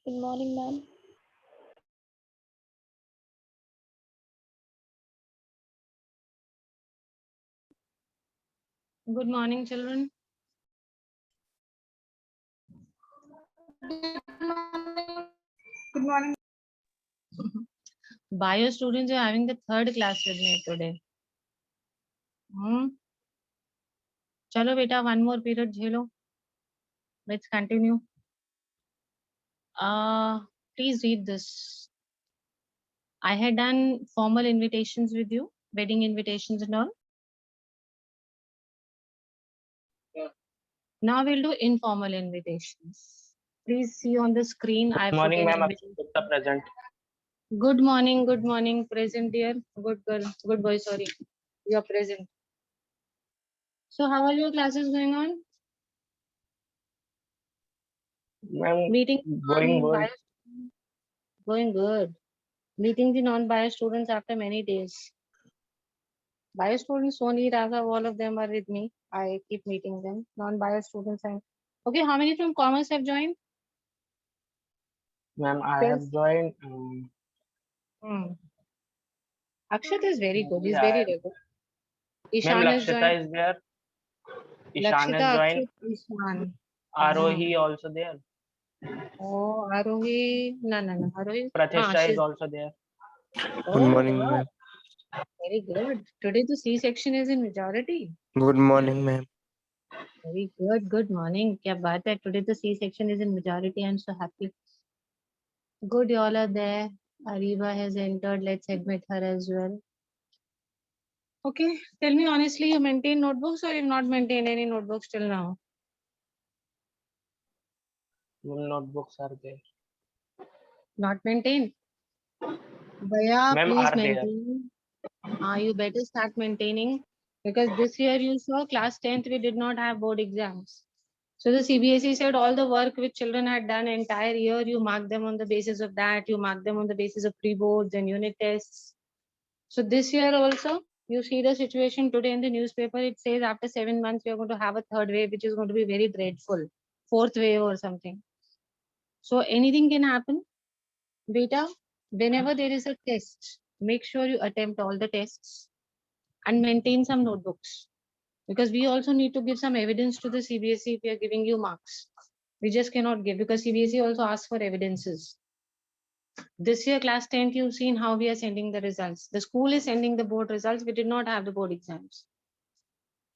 Good morning, ma'am. Good morning, children. Good morning. Bio students are having the third class with me today. Chalo beta, one more period झेलो. Let's continue. Please read this. I had done formal invitations with you, wedding invitations and all. Yeah. Now we'll do informal invitations. Please see on the screen. Good I've put morning, an ma'am. invitation. Gupta present. Good morning, present dear. Good girl, good boy, sorry. You're present. So how are your classes going on? Ma'am, Meeting going on good. bio going good. Meeting the non-bio students after many days. Bio students, Sony, Raghav, all of them are with me. I keep meeting them. Non-bio students. Okay, how many from commerce have joined? Ma'am, I Yes. have joined. Akshat is very good. He's Yeah, very regular. ma'am, Ishan has Lakshita joined. is there. Ishan Lakshita, has joined. Akshat, Ishan. Arohi also there. Oh, Arohi. No. Arohi. Pratishtha is She's. also there. Oh, Good morning, wow. ma'am. Very good. Today the C section is in majority. Good morning, ma'am. Very good. Good morning. क्या बात है? Today the C section is in majority. I'm so happy. Good, you all are there. Ariba has entered. Let's admit her as well. Okay, tell me honestly, you maintain notebooks or you've not maintained any notebooks till now? Notebooks are there. Not maintained. Bhaiya, Ma'am, please are there. maintain. You better start maintaining because this year you saw class 10th we did not have board exams. So the CBSE said all the work which children had done entire year, you mark them on the basis of that, you mark them on the basis of pre-boards and unit tests. So this year also, you see the situation today in the newspaper, it says after 7 months, we are going to have a third wave, which is going to be very dreadful, fourth wave or something. So anything can happen. Beta, whenever there is a test, make sure you attempt all the tests and maintain some notebooks. Because we also need to give some evidence to the CBSE if we are giving you marks. We just cannot give because CBSE also asks for evidences. This year, class 10th, you've seen how we are sending the results. The school is sending the board results. We did not have the board exams.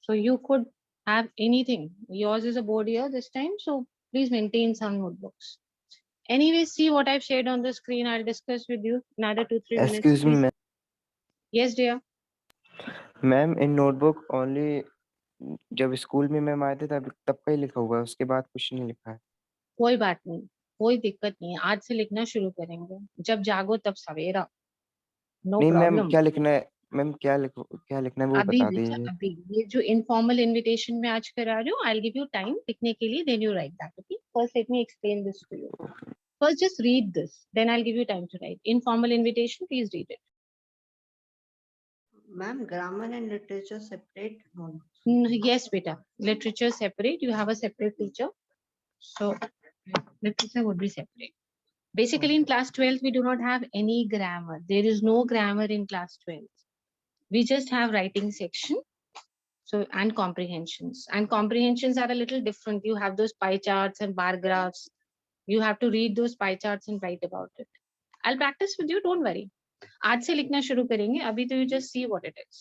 So you could have anything. Yours is a board year this time. So please maintain some notebooks. Anyway, see what I've shared on the screen. I'll discuss with you another 2-3 minutes. Excuse me, please. ma'am. Yes, dear. Ma'am in notebook only जब school में ma'am आए थे तब का ही लिखा हुआ है, उसके बाद कुछ नहीं लिखा है। कोई बात नहीं, कोई दिक्कत नहीं है। आज से लिखना शुरू करेंगे। जब जागो तब सवेरा। नो नहीं मैम, प्रॉब्लम। क्या लिखना है मैम, क्या लिखना है वो अभी बता बेटा, दीजिए। अभी ये जो इनफॉर्मल इनविटेशन में आज करा रही हूँ, I will give you time लिखने के लिए, then you write that. Okay, first let me explain this to you. First, just read this. Then I'll give you time to write. Informal invitation, please read it. Ma'am, grammar and literature separate? No. Yes, beta. Literature separate. You have a separate teacher. So, literature would be separate. Basically, in class 12th, we do not have any grammar. There is no grammar in class 12th. We just have writing section. So, and comprehensions. And comprehensions are a little different. You have those pie charts and bar graphs. You have to read those pie charts and write about it. I'll practice with you, don't worry. आज से लिखना शुरू करेंगे, अभी तो you just see what it is.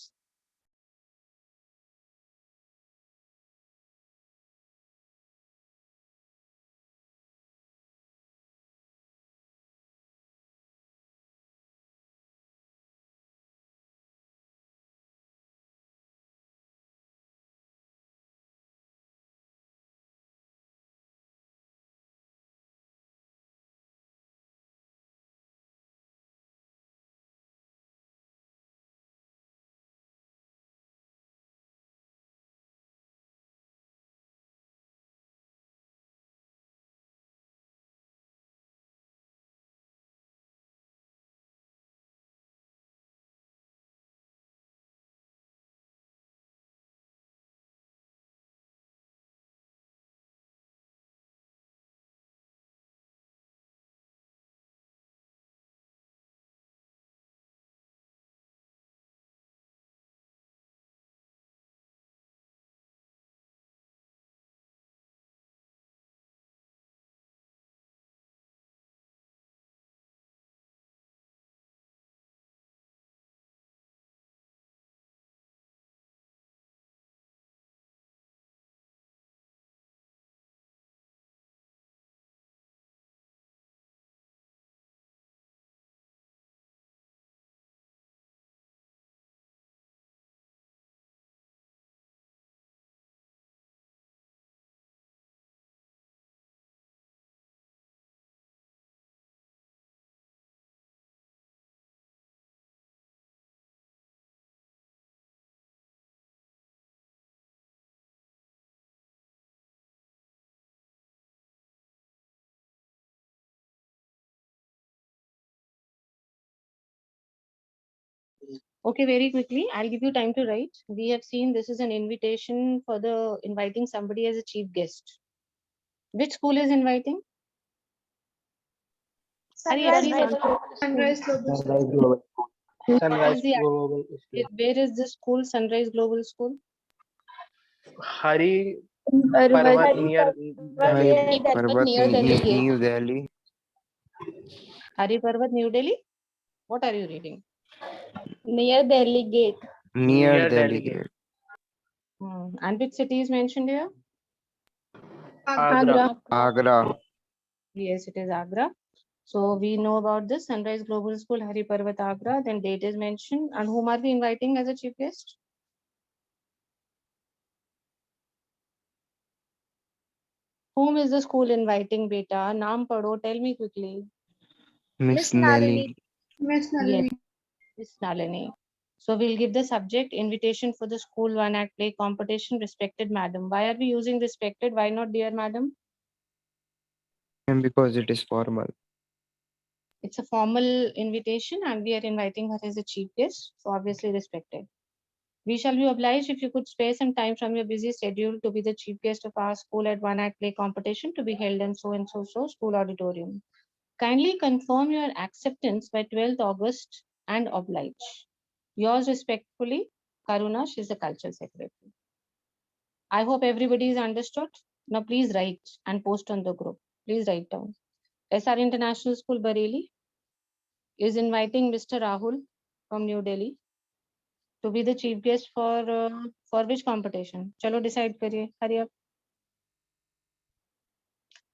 Okay, very quickly, I'll give you time to write. We have seen this is an invitation for the inviting somebody as a chief guest. Which school is inviting? Hurry up, please answer. Sunrise Global School. Sunrise Global. Where Sunrise is the Global School. where is the school? Sunrise Global School. Hari Parvat near Hari Delhi. Parvat, near Delhi gate. New Delhi. Hari Parvat, New Delhi. What are you reading? Near Delhi Gate. Near Delhi Gate. gate. And which city is mentioned here? Agra. Agra. Yes, it is Agra. So we know about this Sunrise Global School, Hari Parvat, Agra. Then date is mentioned. And whom are we inviting as a chief guest? Whom is the school inviting, beta? Naam padho. Tell me quickly. Miss Nelly. Miss Yes, Nalini. Miss Nalini. So we'll give the subject invitation for the school one act play competition. Respected madam. Why are we using respected? Why not dear madam? And because it is formal. It's a formal invitation and we are inviting her as a chief guest. So obviously respected. We shall be obliged if you could spare some time from your busy schedule to be the chief guest of our school at one act play competition to be held in so and so school auditorium. Kindly confirm your acceptance by 12th August and oblige. Yours respectfully, Karuna, she's the cultural secretary. I hope everybody is understood. Now please write and post on the group. Please write down. SR International School Bareilly is inviting Mr. Rahul from New Delhi to be the chief guest for which competition? Chalo decide kariye. Hurry up.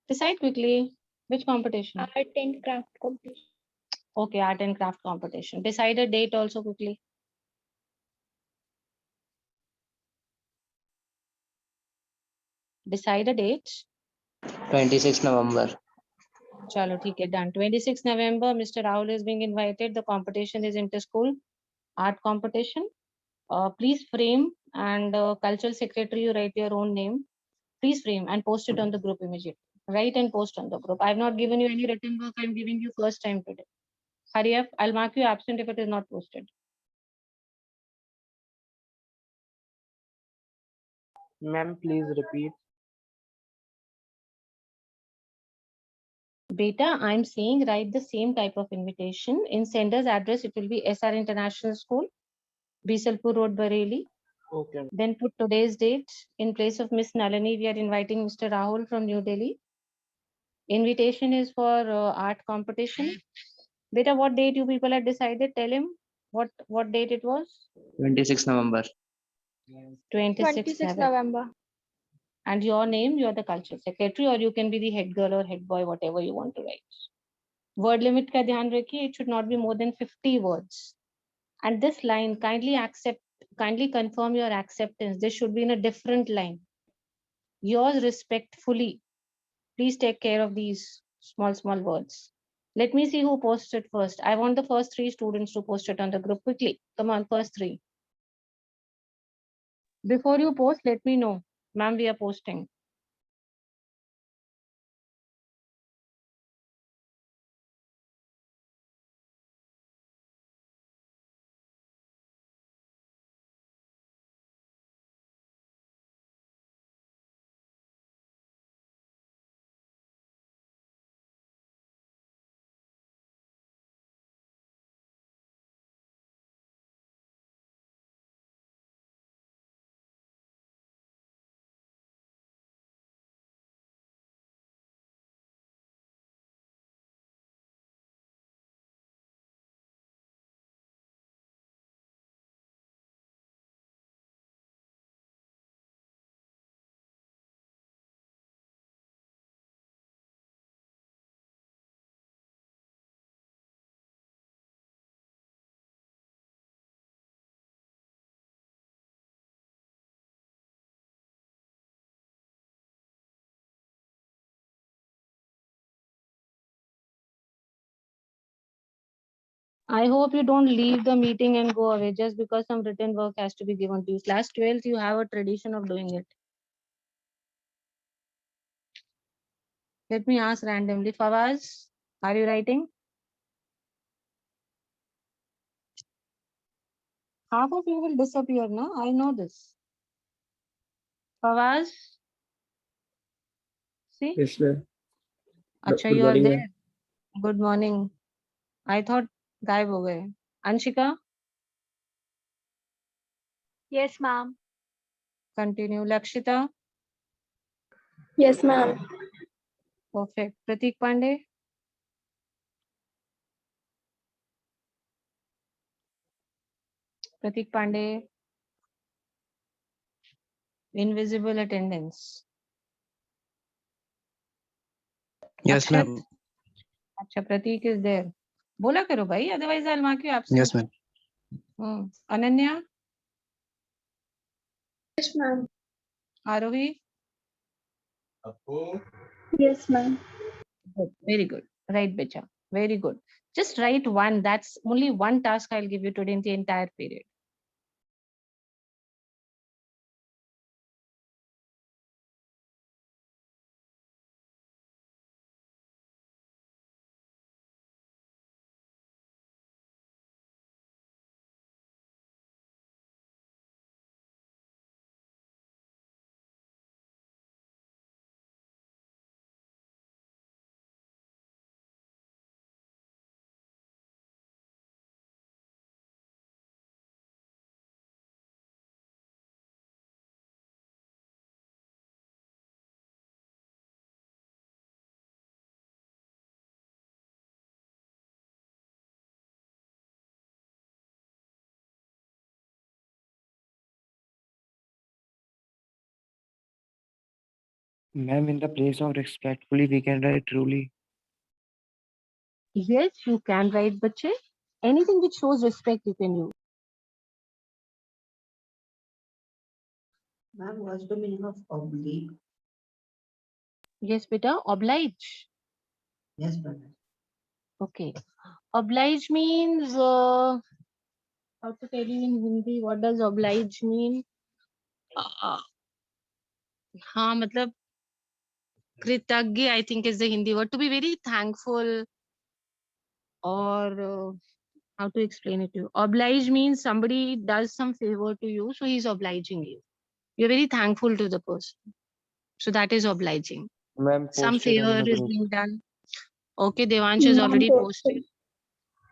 Decide quickly. Which competition? Art and craft competition. Okay, art and craft competition. Decide a date also quickly. Decide a date. 26 November. Chalo, theek hai, done. 26 November, Mr. Rahul is being invited. The competition is inter-school art competition. Please frame and cultural secretary, you write your own name. Please frame and post it on the group immediately. Write and post on the group. I've not given you any written work. I'm giving you first time today. Hurry up. I'll mark you absent if it is not posted. Ma'am, please repeat. Beta, I'm saying write the same type of invitation. In sender's address, it will be SR International School, Bisalpur Road, Bareilly. Okay. Then put today's date. In place of Miss Nalini, we are inviting Mr. Rahul from New Delhi. Invitation is for art competition. Beta, what date you people had decided? Tell him what date it was. 26 November. 26 November. And your name, you're the cultural secretary, or you can be the head girl or head boy, whatever you want to write. Word limit ka dhyan rakhiye, it should not be more than 50 words. And this line, kindly confirm your acceptance. This should be in a different line. Yours respectfully. Please take care of these small words. Let me see who posts it first. I want the first 3 students to post it on the group quickly. Come on, first 3. Before you post, let me know. Ma'am, we are posting. I hope you don't leave the meeting and go away just because some written work has to be given to you. Class 12th, you have a tradition of doing it. Let me ask randomly. Fawaz, are you writing? Half of you will disappear, no? I know this. Fawaz? See? Yes, ma'am. Acha, Good you are morning, there. ma'am. Good morning. I thought गायब हो गए. Anshika, Yes, ma'am. continue. Lakshita, Yes, ma'am. perfect. Pratik Pandey, Pratik Pandey, invisible attendance. Yes, Akshat, ma'am. acha, Pratik is there. बोला करो भाई, otherwise I'll mark you absent. Yes, ma'am. Ananya, Yes, ma'am. Arohi, Yes, ma'am. good. Very good. Right, Becha. Very good. Just write one. That's only one task I'll give you today in the entire period. Ma'am, in the place of respectfully, we can write truly. Yes, you can write, bache. Anything which shows respect, you can use. Ma'am, what's the meaning of oblique? Yes, beta. Oblige. Yes, ma'am. Okay. Oblige means, how to tell you in Hindi, what does oblige mean? हाँ मतलब कृतज्ञ I think is the Hindi word, to be very thankful, or how to explain it to you. Oblige means somebody does some favor to you, so he's obliging you. You're very thankful to the person. So that is obliging. Ma'am, Some posted on favor the is group. being done. Okay, Devansh has Ma'am, already posted. posted.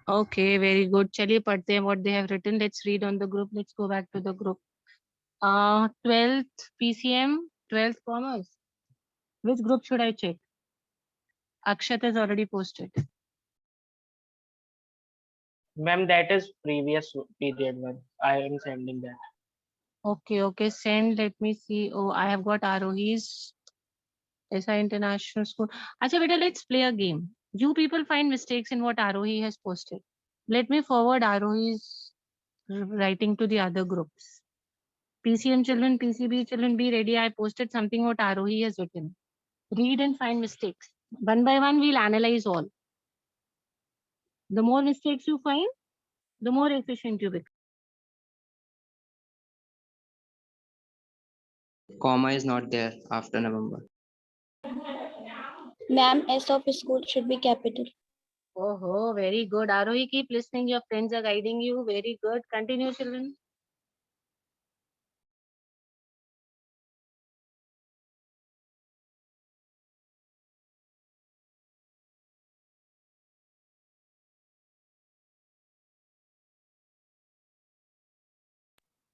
Okay, very good. चलिए पढ़ते हैं what they have written. Let's read on the group. Let's go back to the group. 12th PCM, 12th commerce. Which group should I check? Akshat has already posted. Ma'am, that is previous period, ma'am. I am sending that. Okay, okay. Send. Let me see. Oh, I have got Arohi's SI International School. Acha, beta, let's play a game. You people find mistakes in what Arohi has posted. Let me forward Arohi's writing to the other groups. PCM children, PCB children, be ready. I posted something what Arohi has written. Read and find mistakes. One by one, we'll analyze all. The more mistakes you find, the more efficient you become. Comma is not there after November. Ma'am, S of school should be capital. Oh, very good. Arohi, keep listening. Your friends are guiding you. Very good. Continue, children.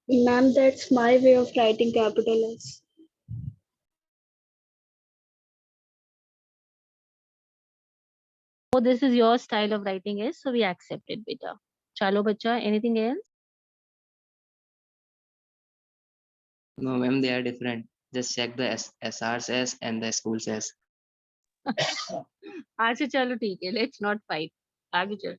Ma'am, that's my way of writing capital S. Oh, this is your style of writing is, so we accept it, beta. Chalo, bacha, anything else? No, ma'am, they are different. Just check the SR's S and the school's S. अच्छा चलो ठीक है, let's not fight. आगे चलो.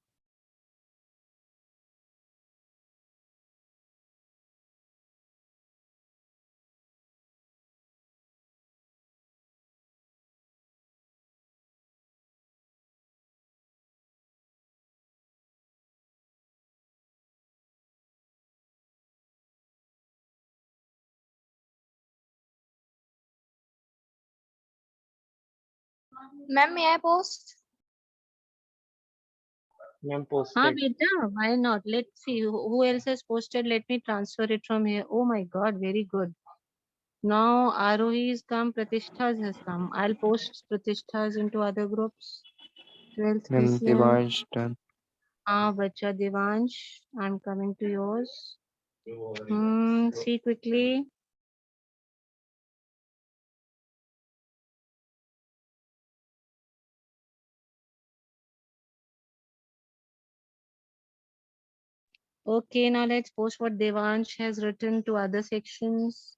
Ma'am, may I post? Ma'am, हाँ posted. बेटा, why not? Let's see who else has posted. Let me transfer it from here. Oh my God, very good. Now Arohi has come, Pratishtha's has come. I'll post Pratishtha's into other groups. 12th ma'am PCM. Divansh done. हाँ बच्चा Devansh, I'm coming to yours. See quickly. Okay, now let's post what Devansh has written to other sections.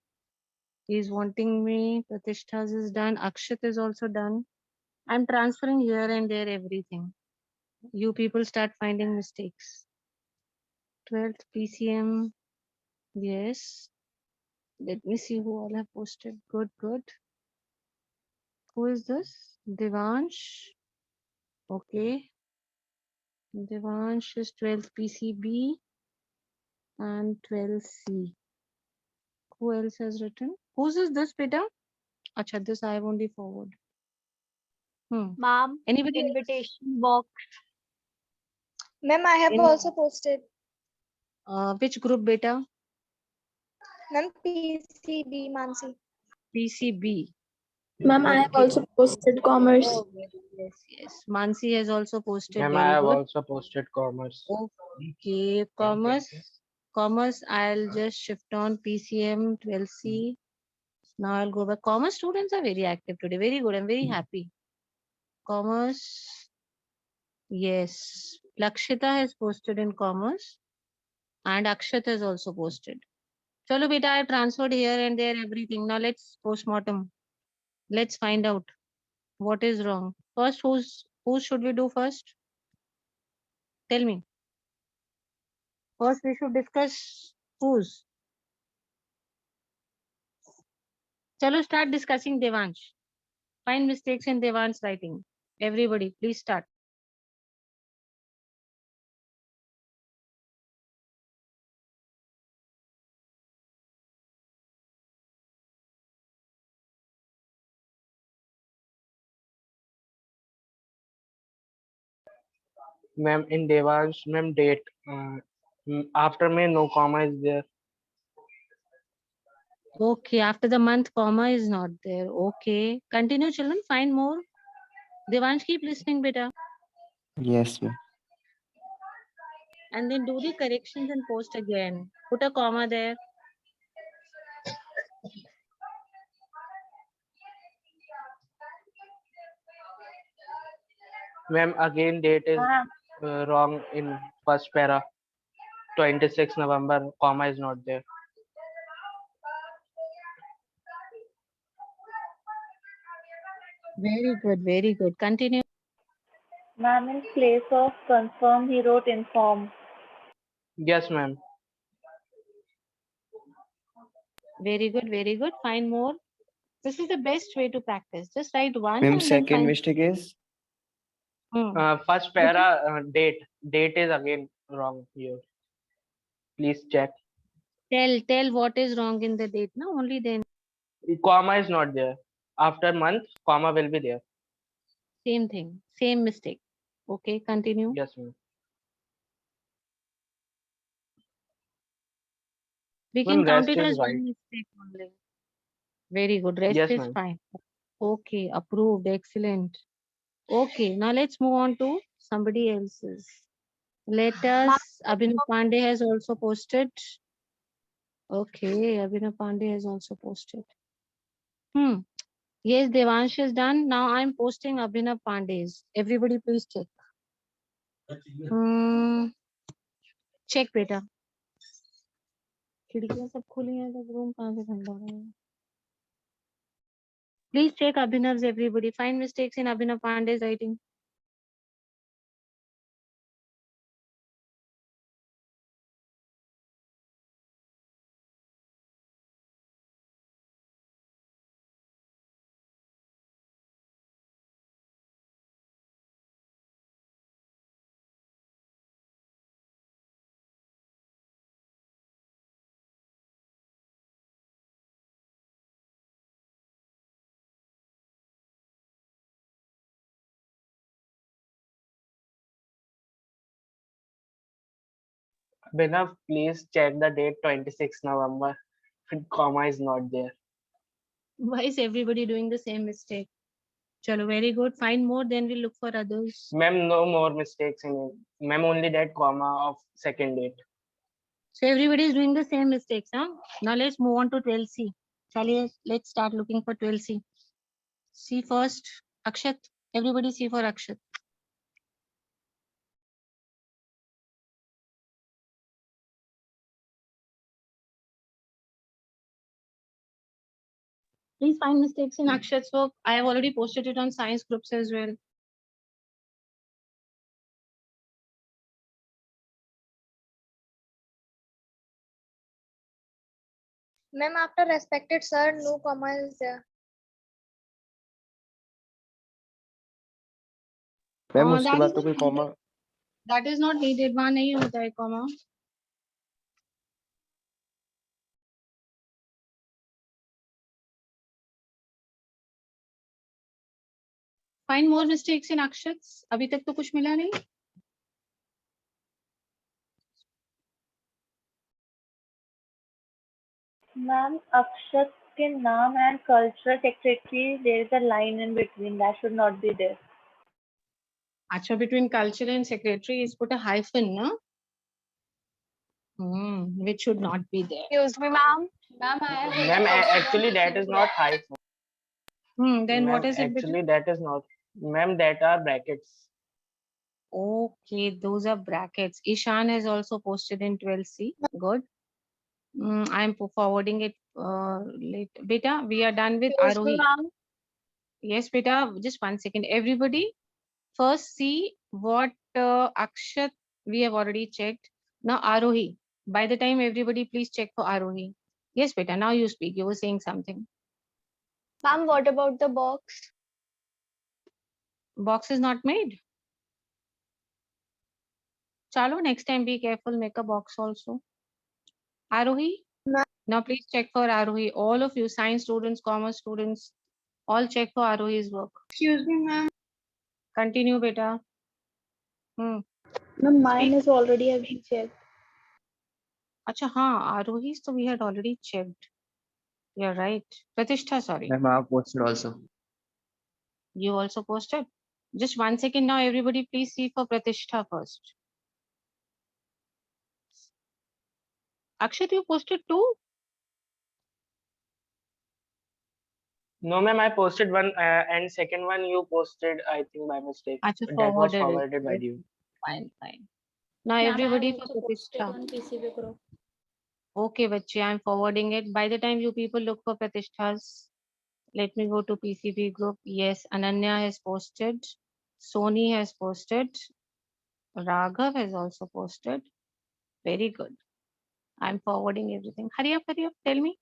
He's wanting me. Pratishtha's is done. Akshat is also done. I'm transferring here and there everything. You people start finding mistakes. 12th PCM. Yes. Let me see who all have posted. Good, good. Who is this? Devansh. Okay. Devansh is 12th PCB and 12C. Who else has written? Whose is this, beta? Acha, this I have only forward. Ma'am, Anybody else? invitation box. Ma'am, I have Any- also posted. Which group, beta? Ma'am, PCB, Mansi. PCB. Ma'am, I have Okay. also posted commerce. Oh, yes, yes. Mansi has also posted. Ma'am, I Very have good. also posted commerce. Okay, commerce, I'll just shift on PCM 12C. Now I'll go back. Commerce students are very active today. Very good. I'm very happy. Commerce. Yes. Lakshita has posted in commerce and Akshat has also posted. Chalo beta, I transferred here and there everything. Now let's postmortem. Let's find out what is wrong. First, who should we do first? Tell me. First, we should discuss whose. Chalo start discussing Devansh. Find mistakes in Devan's writing. Everybody, please start. Ma'am, in Devansh, ma'am, date. After May, no comma is there. Okay, after the month, comma is not there. Okay. Continue, children. Find more. Devansh, keep listening, beta. Yes ma'am. And then do the corrections and post again. Put a comma there. Ma'am, again date is wrong in first para. 26 November, comma is not there. Very good, very good. Continue. Ma'am, in place of confirm, he wrote inform. Yes, ma'am. Very good, very good. Find more. This is the best way to practice. Just write one ma'am and then second find. Mistake is First para, date. Date is again wrong here. Please check. Tell what is wrong in the date. No, only then. Comma is not there. After month, comma will be there. Same thing, same mistake. Okay, continue. Yes, ma'am. We Ma'am, can count rest it is as right. one mistake only. Very good. Rest Yes, is ma'am. fine. Okay, approved. Excellent. Okay, now let's move on to somebody else's. Let us. Abhinav Pandey has also posted. Okay, Abhinav Pandey has also posted. Yes, Devansh is done. Now I'm posting Abhinav Pandey's. Everybody, please check. Check, beta. खिड़कियां सब खुली हैं तो room कहाँ से ठंडा है? Please check Abhinav's everybody. Find mistakes in Abhinav Pandey's writing. Binav, please check the date 26 November. Comma is not there. Why is everybody doing the same mistake? Chalo, very good. Find more, then we'll look for others. Ma'am, no more mistakes in it. Ma'am, only that comma of second date. So everybody is doing the same mistakes, huh? Now let's move on to 12C. Chaliye, let's start looking for 12C. C first, Akshat. Everybody C for Akshat. Please find mistakes in Akshat's work. I have already posted it on science groups as well. Ma'am, after respected sir, no comma is there. Ma'am उसके That बाद is तो not कोई comma needed. That is not needed. वहाँ नहीं होता है comma. Find more mistakes in Akshat's. अभी तक तो कुछ मिला नहीं. Ma'am, Akshat के नाम and cultural secretary, there is a line in between. That should not be there. Acha, between culture and secretary is put a hyphen, no? Which should not be there. Excuse me, ma'am. Ma'am, I have Ma'am, actually that is not hyphen. Then what Ma'am, is it actually between? that is not. Ma'am, that are brackets. Okay, those are brackets. Ishan has also posted in 12C. Good. I'm forwarding it later. Beta, we are done with Excuse me, Arohi. ma'am. Yes, beta, just 1 second. Everybody, first see what Akshat we have already checked. Now Arohi. By the time everybody, please check for Arohi. Yes, beta, now you speak. You were saying something. Ma'am, what about the box? Box is not made. Chalo, next time be careful, make a box also. Arohi? Ma'am. Now please check for Arohi. All of you, science students, commerce students, all check for Arohi's work. Excuse me, ma'am. Continue, beta. Ma'am, mine Speak. is already having checked. Acha, Arohi's so we had already checked. You're right. Pratishtha, sorry. Ma'am, I have posted also. You also posted. Just 1 second now, everybody please see for Pratishtha first. Akshat, you posted too? No, ma'am, I posted one and second one you posted, I think, by mistake. Acha, That was forwarded it. forwarded by you. Fine, fine. Now everybody for Pratishtha. on PCB group. Okay, bache, I'm forwarding it. By the time you people look for Pratishthas, let me go to PCB group. Yes, Ananya has posted. Sony has posted. Raghav has also posted. Very good. I'm forwarding everything. Hurry up, tell me.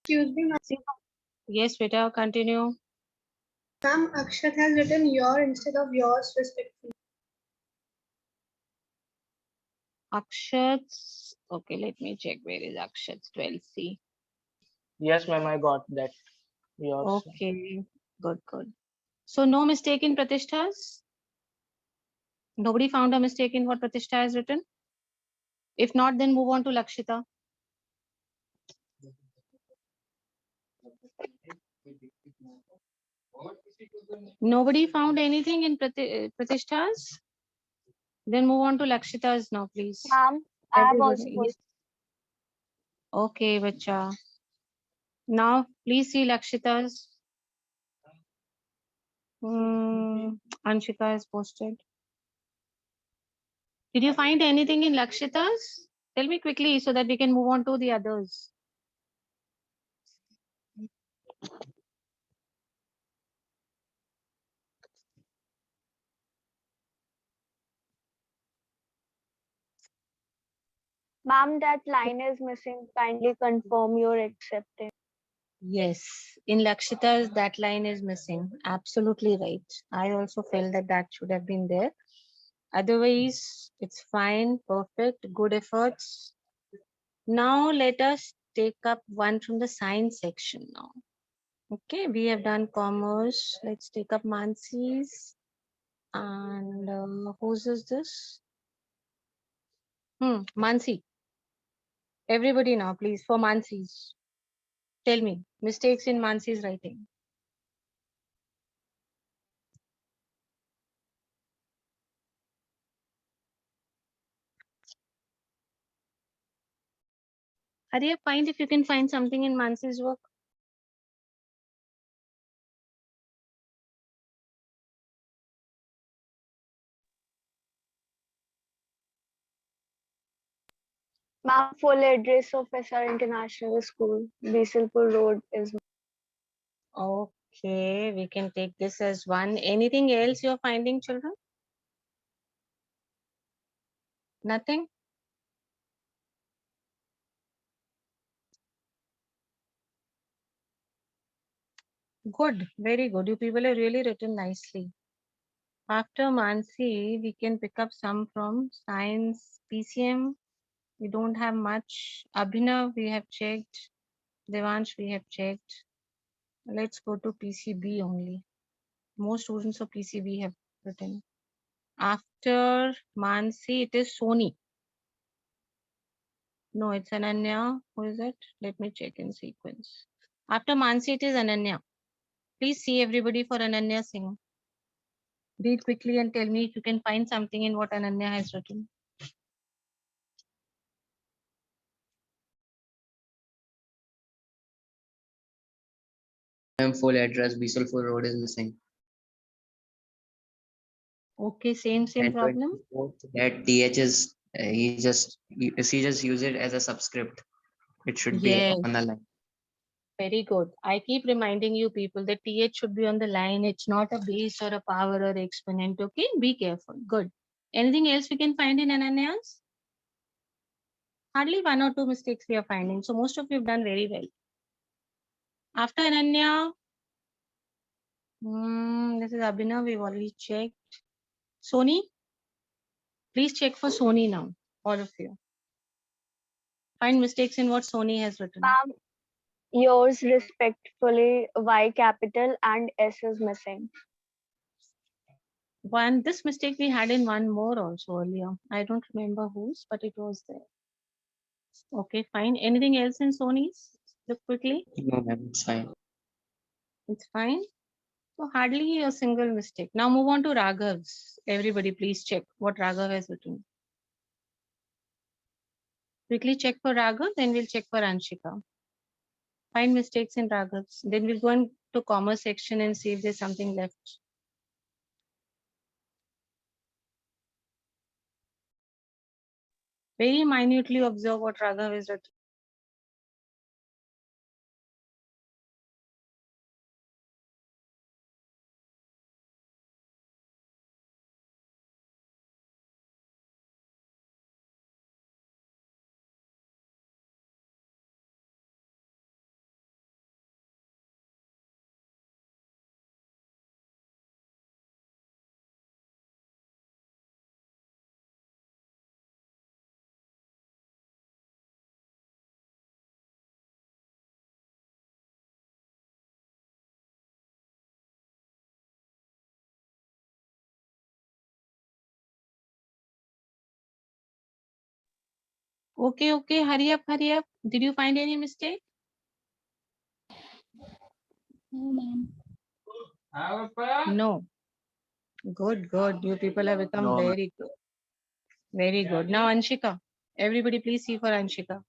Excuse me, ma'am. Yes, beta, continue. Ma'am, Akshat has written your instead of yours respectively. Akshat's. Okay, let me check. Where is Akshat's 12C? Yes, ma'am, I got that. Yours. Okay, good, good. So no mistake in Pratishthas? Nobody found a mistake in what Pratishtha has written? If not, then move on to Lakshita. Nobody found anything in Pratishthas? Then move on to Lakshita's now, please. Ma'am, I have Everybody. also Yes. posted. Okay, bacha. Now, please see Lakshita's. Anshika has posted. Did you find anything in Lakshita's? Tell me quickly so that we can move on to the others. Ma'am, that line is missing. Kindly confirm your acceptance. Yes, in Lakshita's that line is missing. Absolutely right. I also felt that that should have been there. Otherwise, it's fine, perfect, good efforts. Now let us take up one from the science section now. Okay, we have done commerce. Let's take up Mansi's. And whose is this? Mansi. Everybody now, please, for Mansi's. Tell me, mistakes in Mansi's writing. Hurry up, find if you can find something in Mansi's work. Ma'am, full address of SR International School, Bisalpur Road is. Okay, we can take this as one. Anything else you're finding, children? Nothing? Good, very good. You people have really written nicely. After Mansi, we can pick up some from science, PCM. We don't have much. Abhinav, we have checked. Devansh, we have checked. Let's go to PCB only. Most students of PCB have written. After Mansi, it is Sony. No, it's Ananya. Who is it? Let me check in sequence. After Mansi, it is Ananya. Please see everybody for Ananya Singh. Read quickly and tell me if you can find something in what Ananya has written. Full address Bisalpur Road is missing. Okay, same And problem. 24th, that TH is she just use it as a subscript. It should be Yes, on the line. very good. I keep reminding you people that TH should be on the line. It's not a base or a power or exponent. Okay, be careful. Good. Anything else we can find in Ananya's? Hardly one or two mistakes we are finding. So most of you have done very well. After Ananya, this is Abhinav. We've already checked. Sony, please check for Sony now, all of you. Find mistakes in what Sony has written. Ma'am, yours respectfully, Y capital and S is missing. This mistake we had in one more also earlier. I don't remember whose, but it was there. Okay, fine. Anything else in Sony's? Look quickly. No, ma'am, it's fine. It's fine. So hardly a single mistake. Now move on to Raghav's. Everybody please check what Raghav has written. Quickly check for Raghav, then we'll check for Anshika. Find mistakes in Raghav's. Then we'll go into commerce section and see if there's something left. Very minutely observe what Raghav has written. Okay, hurry up. Did you find any mistake? No, ma'am. No. Good. You people have become No, ma'am. very good. Very good. Now Anshika. Everybody please see for Anshika.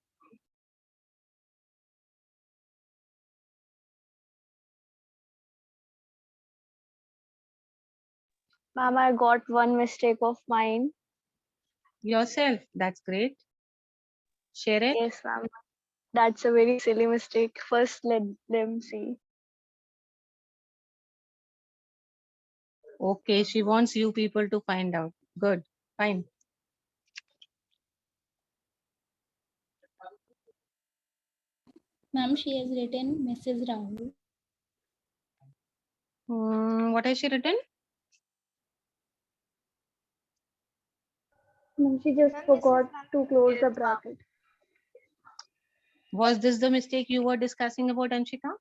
Ma'am, I got one mistake of mine. Yourself. That's great. Share it. Yes, ma'am. That's a very silly mistake. First, let them see. Okay, she wants you people to find out. Good. Fine. Ma'am, she has written Mrs. Rahul. What has she written? Ma'am, she just forgot to close the bracket. Was this the mistake you were discussing about, Anshika?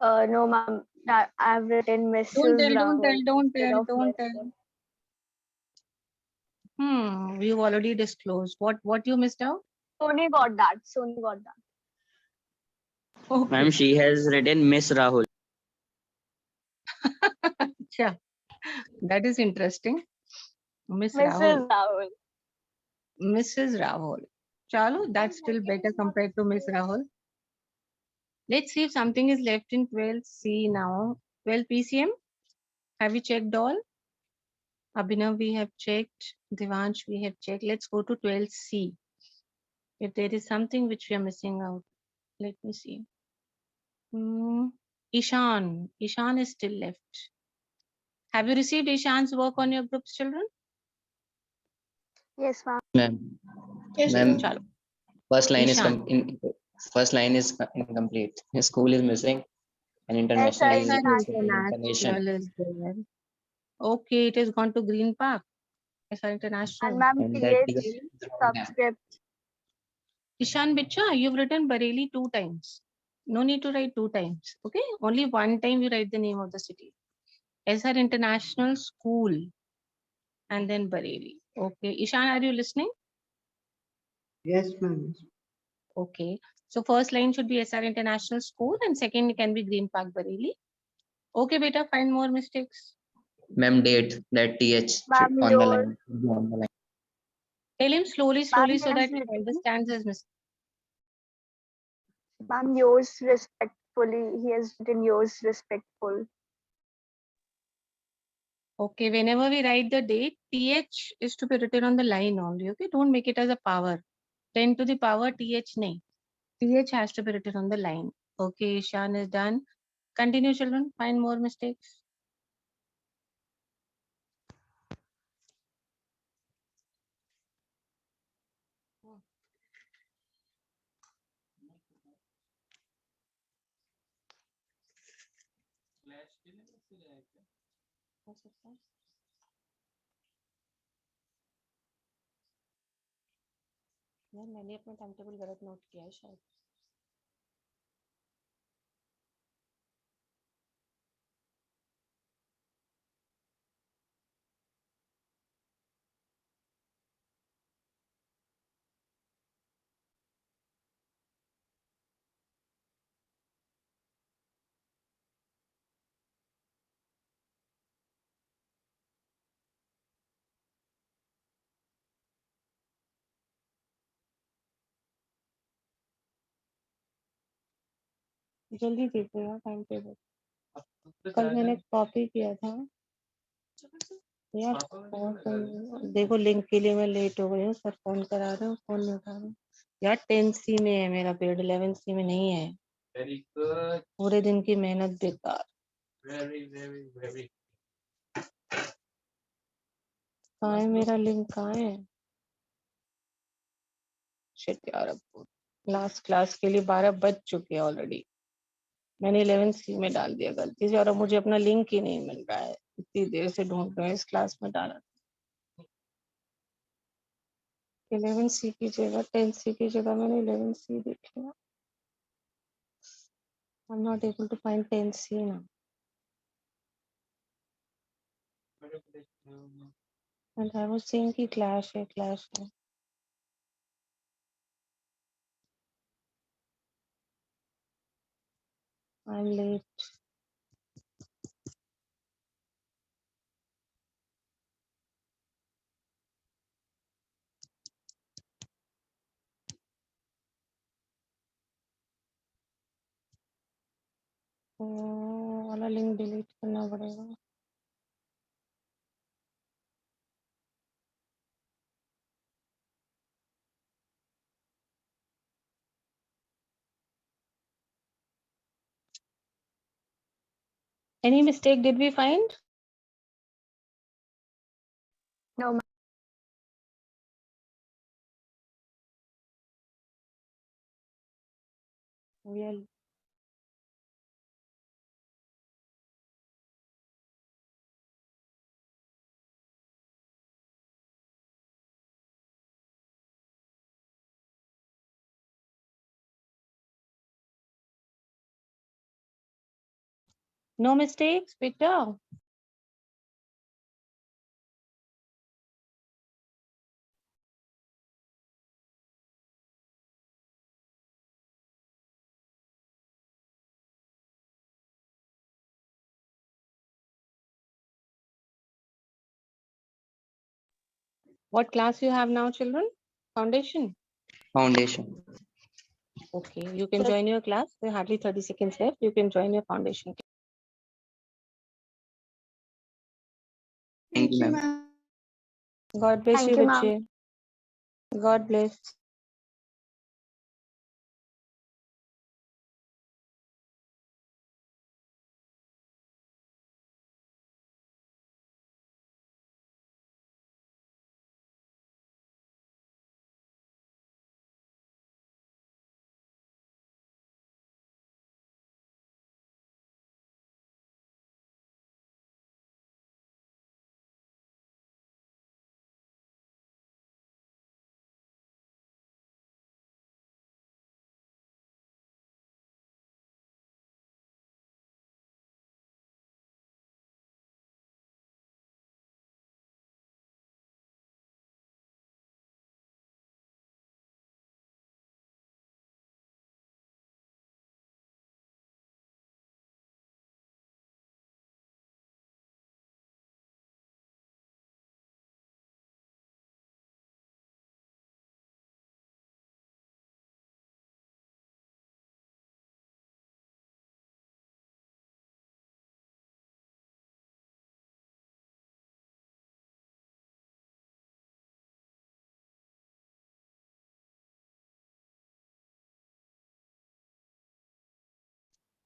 No, ma'am. I've written Mrs. Rahul. Don't instead tell. of Mrs. You've already disclosed. What you missed out? Sony got that. Sony got that. Okay. Ma'am, she has written Miss Rahul. Acha, that is interesting. Miss Mrs. Rahul. Rahul. Mrs. Rahul. Chalo, that's still better compared to Miss Rahul. Let's see if something is left in 12C now. 12 PCM. Have you checked all? Abhinav, we have checked. Devansh, we have checked. Let's go to 12C. If there is something which we are missing out, let me see. Ishan. Ishan is still left. Have you received Ishan's work on your groups, children? Yes, ma'am. Ma'am, Yes, ma'am, Chalo. first line is Ishan. first line is incomplete. School is missing, and international is information. International is there. Okay, it has gone to Green Park. SR International. And ma'am, And that TH is subscript. Ishan Bicha, you've written Bareilly 2 times. No need to write 2 times. Okay, only 1 time you write the name of the city. SR International School and then Bareilly. Okay, Ishan, are you listening? yes, ma'am. Okay, so first line should be SR International School and second can be Green Park Bareilly. Okay, beta, find more mistakes. Ma'am, date that th Ma'am, on the yours. line. On the line. Tell him slowly so Ma'am, that he understands his mistake. Ma'am, yours respectfully. He has written yours respectful. Okay, whenever we write the date, th is to be written on the line only. Okay, don't make it as a power. 10 to the power th nahi. Th has to be written on the line. Okay, Ishan is done. Continue, children. Find more mistakes. यार मैंने अपना time table गलत note किया है शायद. जल्दी देखो यार टाइम टेबल. कल मैंने कॉपी किया था यार. देखो लिंक के लिए मैं लेट हो गई हूँ. सर फोन करा रहे हो, फोन नहीं उठा रहे. यार 10C में है मेरा पीरियड, 11C में नहीं है. Very good. पूरे दिन की मेहनत बेकार. Very. कहाँ है मेरा लिंक? कहाँ है? शिट यार, अब लास्ट क्लास के लिए 12 बज चुके हैं ऑलरेडी. मैंने 11C में डाल दिया गलती से और अब मुझे अपना लिंक ही नहीं मिल रहा है. इतनी देर से ढूंढ रहे हैं, इस क्लास में डाला. 11C की जगह 10C की जगह मैंने 11C देख लिया. I'm not able to find 10C now. And I was saying कि clash है. I'm late. वाला लिंक डिलीट करना पड़ेगा. Any mistake did we find? No, ma'am. Well, no mistakes, Peter. What class you have now, children? Foundation. Foundation. Okay, you can join your class. There are hardly 30 seconds left. You can join your foundation. Thank you, ma'am. God bless Thank you, you, ma'am. bache. God bless.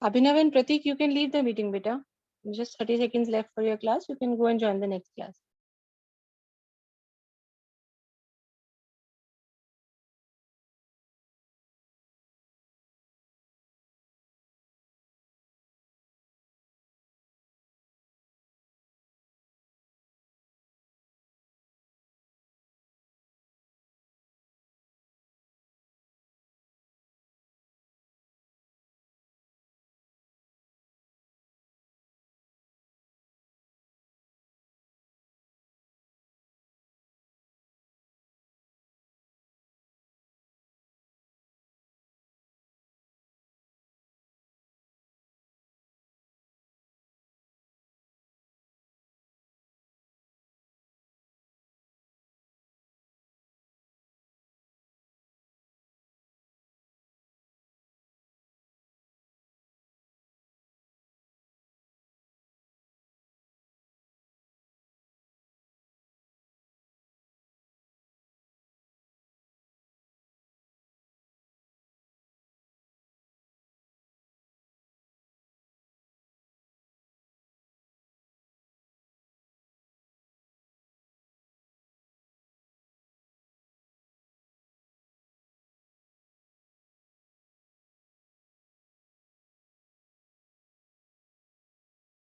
Abhinav and Pratik, you can leave the meeting, beta. Just 30 seconds left for your class. You can go and join the next class.